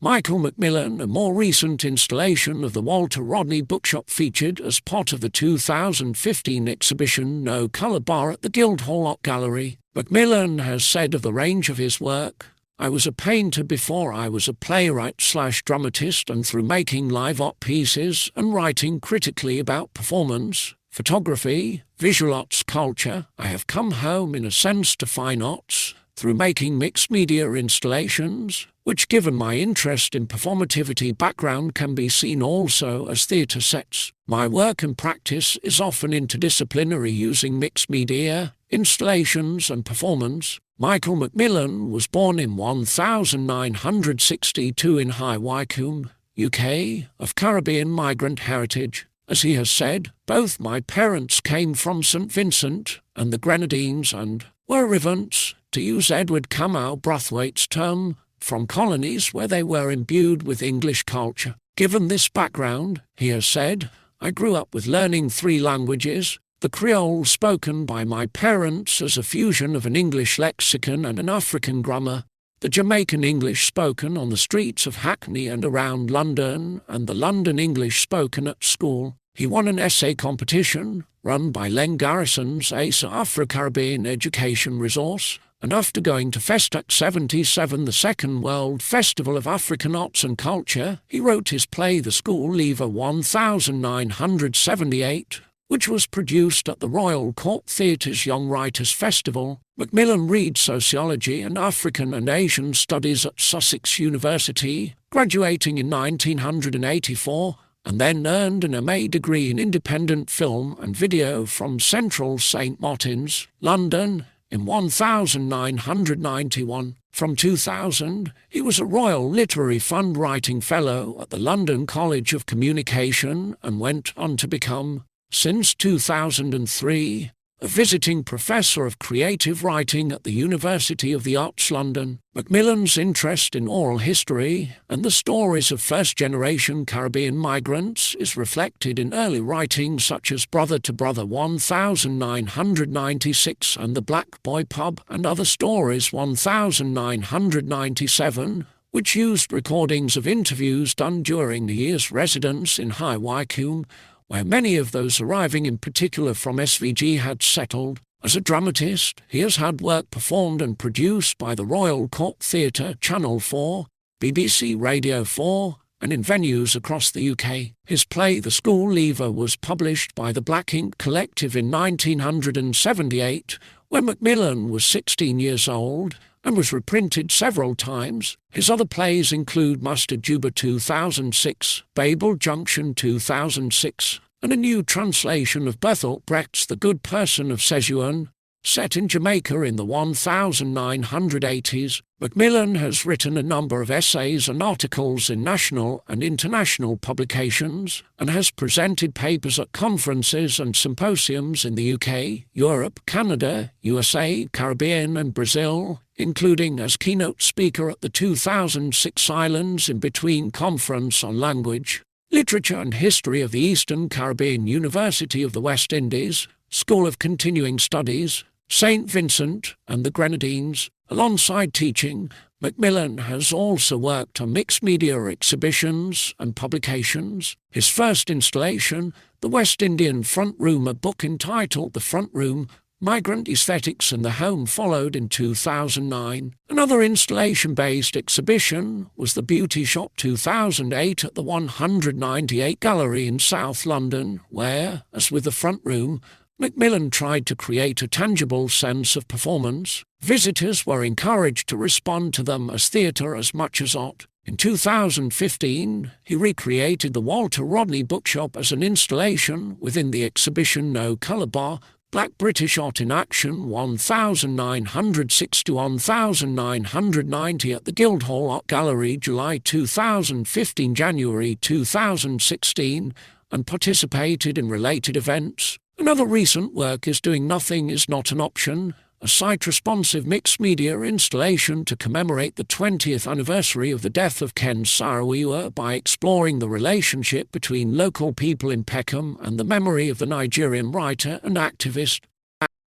Michael McMillan, a more recent installation of the Walter Rodney Bookshop featured as part of the 2015 exhibition No Colour Bar at the Guildhall Art Gallery. McMillan has said of the range of his work, "I was a painter before I was a playwright/dramatist, and through making live art pieces and writing critically about performance, photography, visual arts culture, I have come home in a sense to fine arts through making mixed media installations, which given my interest in performativity background can be seen also as theatre sets. My work and practice is often interdisciplinary using mixed media, installations and performance." Michael McMillan was born in 1962 in High Wycombe, UK, of Caribbean migrant heritage. As he has said, "Both my parents came from St Vincent and the Grenadines and were arrivants, to use Edward Kamau Brathwaite's term, from colonies where they were imbued with English culture. Given this background," he has said, "I grew up with learning 3 languages, the Creole spoken by my parents as a fusion of an English lexicon and an African grammar, the Jamaican English spoken on the streets of Hackney and around London, and the London English spoken at school." He won an essay competition run by Garrison's ACER Afro-Caribbean Education Resource, and after going to FESTAC 77, the Second World Festival of African Arts and Culture, he wrote his play The School Leaver 1978, which was produced at the Royal Court Theatre's Young Writers Festival. McMillan reads sociology and African and Asian studies at Sussex University, graduating in 1984, and then earned an MA degree in independent film and video from Central St Martin's, London, in 1991. From 2000, he was a Royal Literary Fund Writing Fellow at the London College of Communication and went on to become, since 2003, a visiting professor of creative writing at the University of the Arts London. McMillan's interest in oral history and the stories of first-generation Caribbean migrants is reflected in early writings such as Brother to Brother 1996 and The Black Boy Pub and Other Stories 1997, which used recordings of interviews done during the year's residence in High Wycombe, where many of those arriving in particular from SVG had settled. As a dramatist, he has had work performed and produced by the Royal Court Theatre, Channel 4, BBC Radio 4, and in venues across the UK. His play The School Leaver was published by the Black Ink Collective in 1978, when McMillan was 16 years old, and was reprinted several times. His other plays include Mustard Juba 2006, Babel Junction 2006, and a new translation of Bertolt Brecht's The Good Person of Sejuan, set in Jamaica in the 1980s. McMillan has written a number of essays and articles in national and international publications, and has presented papers at conferences and symposiums in the UK, Europe, Canada, USA, Caribbean and Brazil, including as keynote speaker at the 2006 Islands in Between Conference on Language, Literature and History of the Eastern Caribbean University of the West Indies, School of Continuing Studies, St Vincent and the Grenadines. Alongside teaching, McMillan has also worked on mixed media exhibitions and publications. His first installation, The West Indian Front Room, a book entitled The Front Room, Migrant Aesthetics in the Home, followed in 2009. Another installation-based exhibition was The Beauty Shop 2008 at the 198 Gallery in South London, where, as with The Front Room, McMillan tried to create a tangible sense of performance. Visitors were encouraged to respond to them as theatre as much as art. In 2015, he recreated the Walter Rodney Bookshop as an installation within the exhibition No Colour Bar, Black British Art in Action 1906–1990 at the Guildhall Art Gallery, July 2015 January 2016, and participated in related events. Another recent work is Doing Nothing Is Not an Option, a site-responsive mixed-media installation to commemorate the 20th anniversary of the death of Ken Saro-Wiwa by exploring the relationship between local people in Peckham and the memory of the Nigerian writer and activist.